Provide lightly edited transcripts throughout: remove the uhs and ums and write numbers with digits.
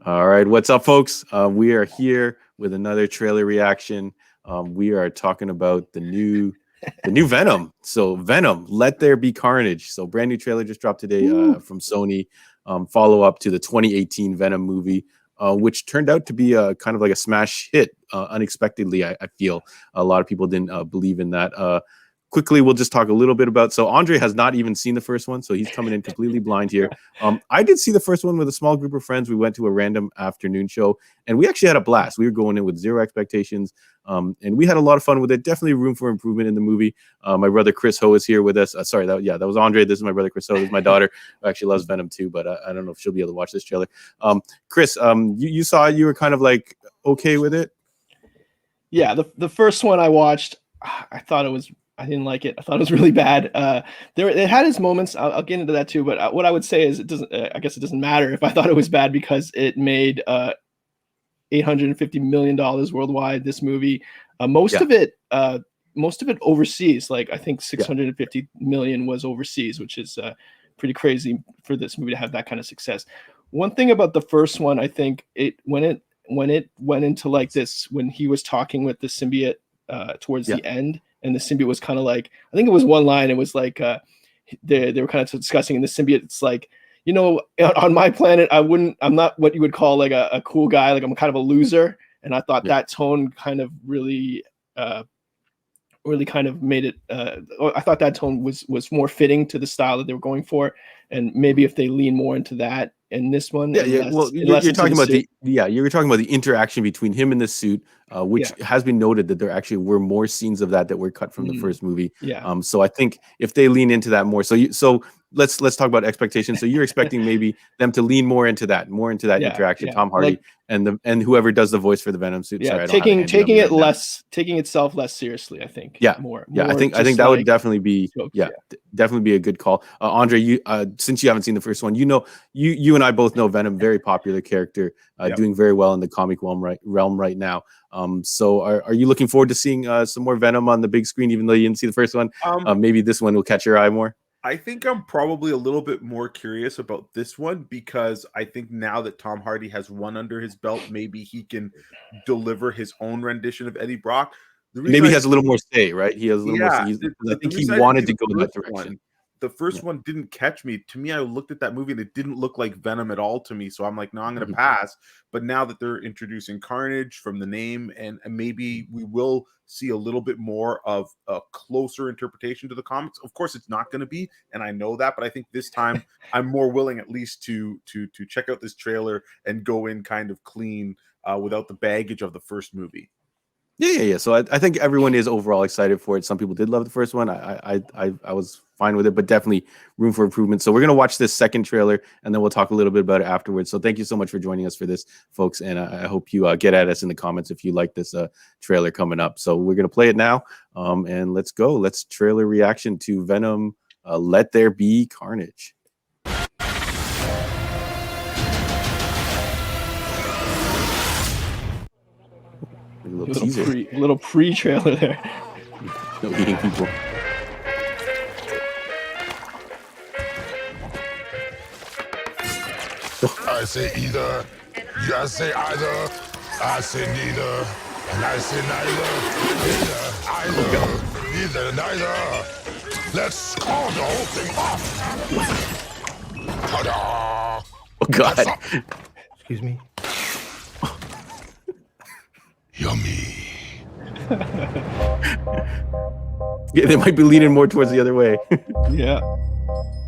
All right, what's up, folks? We are here with another trailer reaction. We are talking about the new Venom. So Venom, Let There Be Carnage. So brand new trailer just dropped today from Sony. Follow up to the 2018 Venom movie, which turned out to be a kind of like a smash hit. Unexpectedly, I feel a lot of people didn't believe in that. Quickly, we'll just talk a little bit about. So Andre has not even seen the first one, so he's coming in completely blind here. I did see the first one with a small group of friends. We went to a random afternoon show, and we actually had a blast. We were going in with zero expectations, and we had a lot of fun with it. Definitely room for improvement in the movie. My brother Chris Ho is here with us. Sorry, that was Andre. This is my brother Chris Ho. This is my daughter, who actually loves Venom too, but I don't know if she'll be able to watch this trailer. Chris, you saw it. You were kind of like okay with it. Yeah, the first one I watched, I didn't like it. I thought it was really bad. It had its moments. I'll get into that too. But what I would say is it doesn't. I guess it doesn't matter if I thought it was bad because it made $850 million worldwide. This movie, most of it overseas. Like I think 650 million was overseas, which is pretty crazy for this movie to have that kind of success. One thing about the first one, I think when it went into like this, when he was talking with the symbiote towards the end. And the symbiote was kind of like, I think it was one line. It was like they were kind of discussing, and the symbiote, it's like, on my planet, I'm not what you would call like a cool guy. Like I'm kind of a loser. And I thought that tone kind of really kind of made it. I thought that tone was more fitting to the style that they were going for. And maybe if they lean more into that in this one, well, you're talking about you were talking about the interaction between him and the suit, which has been noted that there actually were more scenes of that were cut from the first movie. So I think if they lean into that more, so let's talk about expectations. So you're expecting maybe them to lean more into that interaction, Tom Hardy and whoever does the voice for the Venom suit. Sorry, taking itself less seriously, I think. More I think that would definitely be definitely be a good call. Andre, you since you haven't seen the first one, you and I both know Venom, very popular character, doing very well in the comic realm right now. So are you looking forward to seeing some more Venom on the big screen, even though you didn't see the first one? Maybe this one will catch your eye more. I think I'm probably a little bit more curious about this one because I think now that Tom Hardy has one under his belt, maybe he can deliver his own rendition of Eddie Brock. Maybe he has a little more say, right? He has a little more say. I think he wanted to go in that direction. The first one didn't catch me. To me, I looked at that movie and it didn't look like Venom at all to me. So I'm like, no, I'm going to pass. But now that they're introducing Carnage from the name, and maybe we will see a little bit more of a closer interpretation to the comics. Of course, it's not going to be, and I know that. But I think this time I'm more willing, at least, to check out this trailer and go in kind of clean without the baggage of the first movie. Yeah. So I think everyone is overall excited for it. Some people did love the first one. I was fine with it, but definitely room for improvement. So we're gonna watch this second trailer, and then we'll talk a little bit about it afterwards. So thank you so much for joining us for this, folks, and I hope you get at us in the comments if you like this trailer coming up. So we're gonna play it now, and let's go. Let's trailer reaction to Venom. Let There Be Carnage. Little pre-trailer there. No eating people. I say either. You guys say either. I say neither. And I say neither. Neither, neither. Let's call the whole thing off. Ta-da! Oh God. Excuse me. Yummy. Yeah, they might be leaning more towards the other way. Yeah.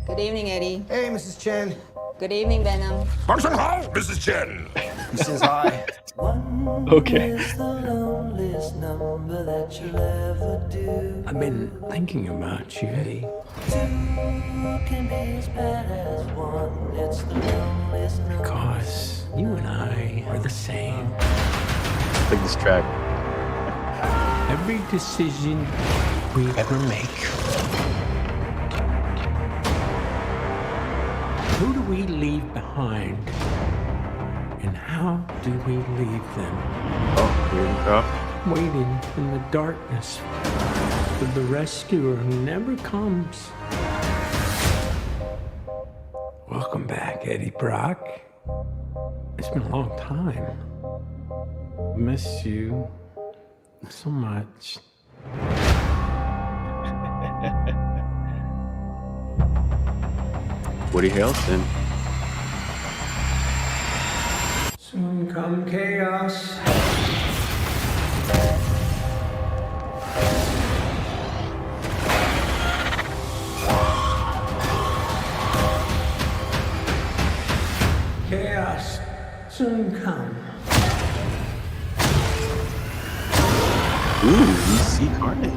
Good evening, Eddie. Hey, Mrs. Chen. Good evening, Venom. Function hall, Mrs. Chen. He says hi. Okay. I've been thinking about you, Eddie. Because you and I are the same. Like this track. Every decision we ever make. Who do we leave behind? And how do we leave them? Oh, here we go. Waiting in the darkness for the rescuer who never comes. Welcome back, Eddie Brock. It's been a long time. Miss you so much. Woody Harrelson. Soon come chaos. Chaos soon come. Ooh, we see Carnage.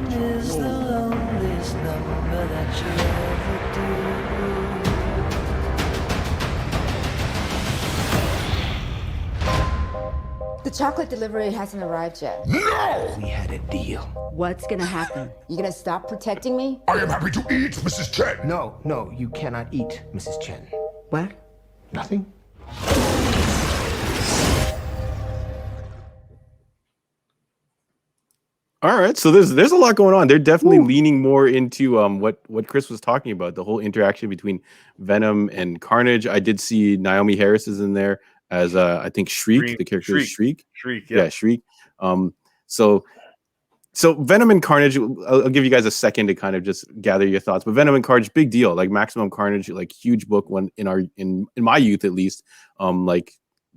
The chocolate delivery hasn't arrived yet. No! We had a deal. What's gonna happen? You gonna stop protecting me? I am happy to eat, Mrs. Chen. No, you cannot eat, Mrs. Chen. What? Nothing? All right, so there's a lot going on. They're definitely leaning more into what Chris was talking about, the whole interaction between Venom and Carnage. I did see Naomie Harris is in there as I think Shriek. The character is Shriek. Yeah. Shriek. So Venom and Carnage. I'll give you guys a second to kind of just gather your thoughts. But Venom and Carnage, big deal. Like Maximum Carnage, like huge book. One in my youth at least. Like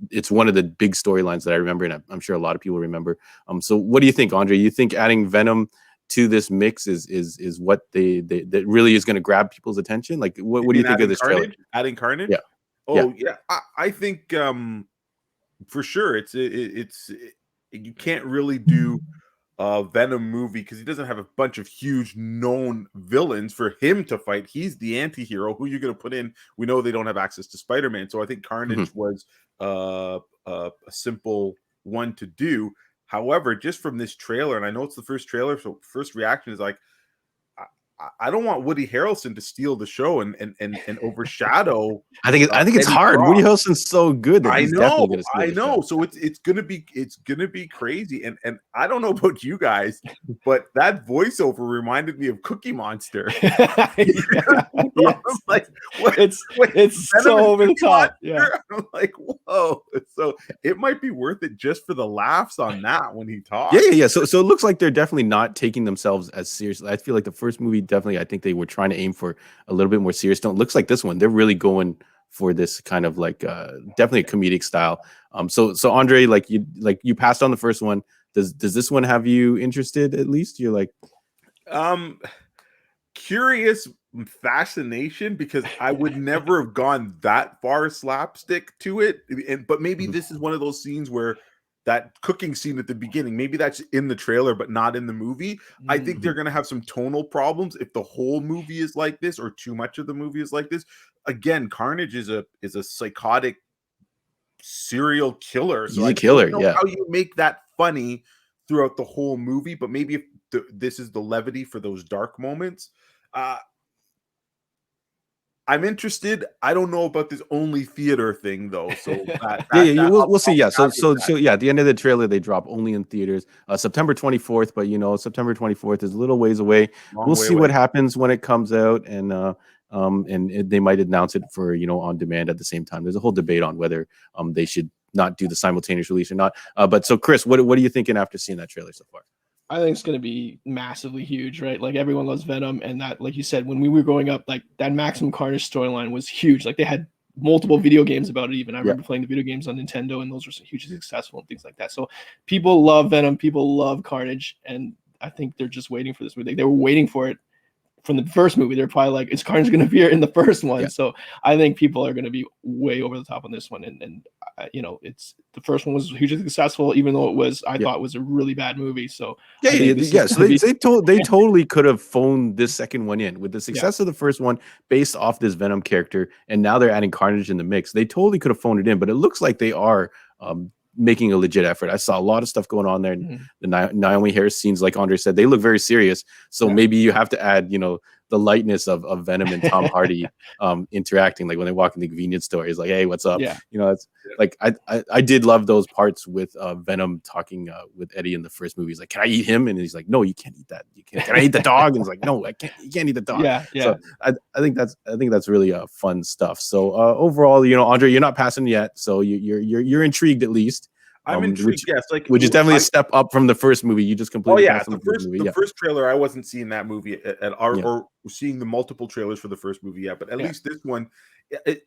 it's one of the big storylines that I remember, and I'm sure a lot of people remember. So what do you think, Andre? You think adding Venom to this mix is what that really is going to grab people's attention? Like what do you think of this trailer? Adding Carnage? Yeah. Oh yeah. I think for sure it's you can't really do a Venom movie because he doesn't have a bunch of huge known villains for him to fight. He's the anti-hero. Who are you going to put in? We know they don't have access to Spider-Man, so I think Carnage was a simple one to do. However, just from this trailer, and I know it's the first trailer, so first reaction is like, I don't want Woody Harrelson to steal the show and overshadow. I think it's hard. Woody Harrelson's so good that I he's know. definitely gonna steal the show. So it's gonna be crazy. And I don't know about you guys, but that voiceover reminded me of Cookie Monster. Yes. I'm like, what? It's so over the top. Yeah. I'm like, whoa. So it might be worth it just for the laughs on that when he talks. Yeah. So it looks like they're definitely not taking themselves as seriously. I feel like the first movie definitely, I think they were trying to aim for a little bit more serious tone. It looks like this one, they're really going for this kind of like definitely a comedic style. So Andre, like you passed on the first one. Does this one have you interested at least? You're like curious fascination because I would never have gone that far slapstick to it. But maybe this is one of those scenes where that cooking scene at the beginning, maybe that's in the trailer, but not in the movie. I think they're going to have some tonal problems if the whole movie is like this or too much of the movie is like this. Again, Carnage is a psychotic serial killer. So he's a killer. Don't know how you make that funny throughout the whole movie, but maybe if this is the levity for those dark moments. I'm interested. I don't know about this only theater thing though. So we'll see. Yeah. So yeah, at the end of the trailer, they drop only in theaters September 24th. But September 24th is a little ways away. We'll see what happens when it comes out, and they might announce it for on demand at the same time. There's a whole debate on whether they should not do the simultaneous release or not. But so Chris, what are you thinking after seeing that trailer so far? I think it's going to be massively huge, right? Like everyone loves Venom, and that, like you said, when we were growing up, like that Maximum Carnage storyline was huge. Like they had multiple video games about it. Even I remember playing the video games on Nintendo, and those were hugely successful and things like that. So people love Venom, people love Carnage, and I think they're just waiting for this movie. They were waiting for it from the first movie. They're probably like, is Carnage going to appear in the first one? So I think people are going to be way over the top on this one, and it's the first one was hugely successful, even though I thought was a really bad movie. So So they totally could have phoned this second one in with the success of the first one based off this Venom character, and now they're adding Carnage in the mix. They totally could have phoned it in, but it looks like they are making a legit effort. I saw a lot of stuff going on there. The Naomie Harris scenes, like Andre said, they look very serious. So maybe you have to add, the the lightness of Venom and Tom Hardy interacting, like when they walk in the convenience store, he's like, hey, what's up? Yeah. You know, it's like I did love those parts with Venom talking with Eddie in the first movie. He's like, can I eat him? And he's like, no, you can't eat that. You can't. Can I eat the dog? And he's like, no, I can't. You can't eat the dog. Yeah, yeah. So I think that's really fun stuff. So overall, you know, Andre, you're not passing yet, so you're intrigued at least. I'm intrigued. Yes, like which is definitely a step up from the first movie. You just completely. Oh yeah, passed on the first trailer, I wasn't seeing that movie or seeing the multiple trailers for the first movie yet. But at least this one,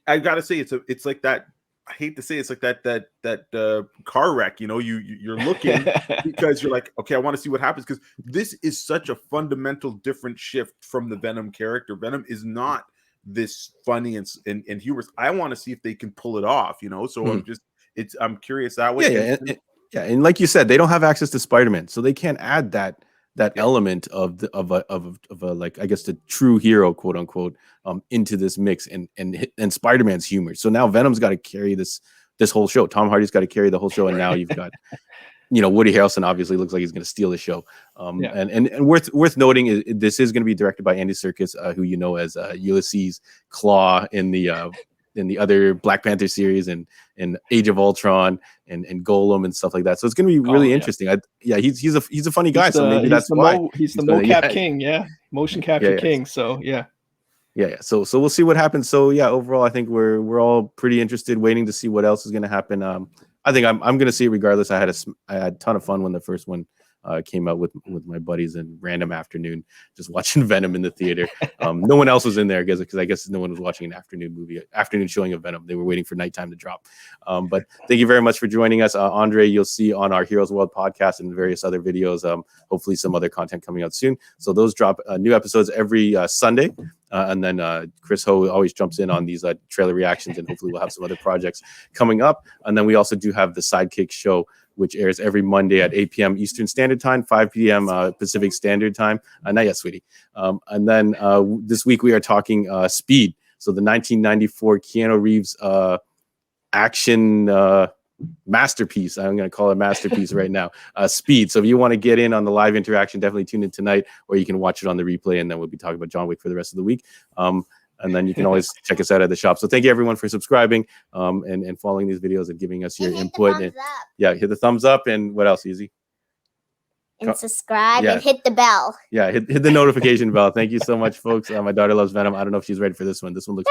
I gotta say, it's like that. I hate to say it's like that car wreck. You know, you're looking because you're like, okay, I want to see what happens, because this is such a fundamental different shift from the Venom character. Venom is not this funny and humorous. I want to see if they can pull it off. You know, so I'm curious that way. And like you said, they don't have access to Spider-Man, so they can't add that element of a like, I guess, the true hero, quote unquote, into this mix and Spider-Man's humor. So now Venom's got to carry this whole show. Tom Hardy's got to carry the whole show, and now you've got, you know, Woody Harrelson obviously looks like he's going to steal the show. And worth noting is this is going to be directed by Andy Serkis, who you know as Ulysses Claw in the other Black Panther series and Age of Ultron and Golem and stuff like that. So it's going to be really interesting. He's a funny guy, so maybe that's why he's the mocap king, motion capture king. So So we'll see what happens. So overall, I think we're all pretty interested, waiting to see what else is going to happen. I think I'm going to see it regardless. I had a ton of fun when the first one came out with my buddies in random afternoon, just watching Venom in the theater. No one else was in there because I guess no one was watching an afternoon showing of Venom. They were waiting for nighttime to drop. But thank you very much for joining us. Andre, you'll see on our Heroes World podcast and various other videos, hopefully some other content coming out soon. So those drop new episodes every Sunday. And then Chris Ho always jumps in on these trailer reactions, and hopefully we'll have some other projects coming up. And then we also do have the Sidekick Show, which airs every Monday at 8 p.m. Eastern Standard Time, 5 p.m. Pacific Standard Time. Not yet, sweetie. And then this week we are talking Speed. So the 1994 Keanu Reeves action masterpiece. I'm going to call it masterpiece right now. Speed. So if you want to get in on the live interaction, definitely tune in tonight, or you can watch it on the replay, and then we'll be talking about John Wick for the rest of the week. And then you can always check us out at the shop. So thank you everyone for subscribing and following these videos and giving us your input. And hit the thumbs up. And what else, Easy? And subscribe and hit the bell. Yeah, hit the notification bell. Thank you so much, folks. My daughter loves Venom. I don't know if she's ready for this one. This one looks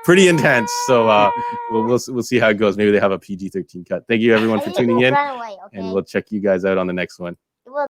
pretty intense. So we'll see how it goes. Maybe they have a PG-13 cut. Thank you everyone for tuning in. And we'll check you guys out on the next one.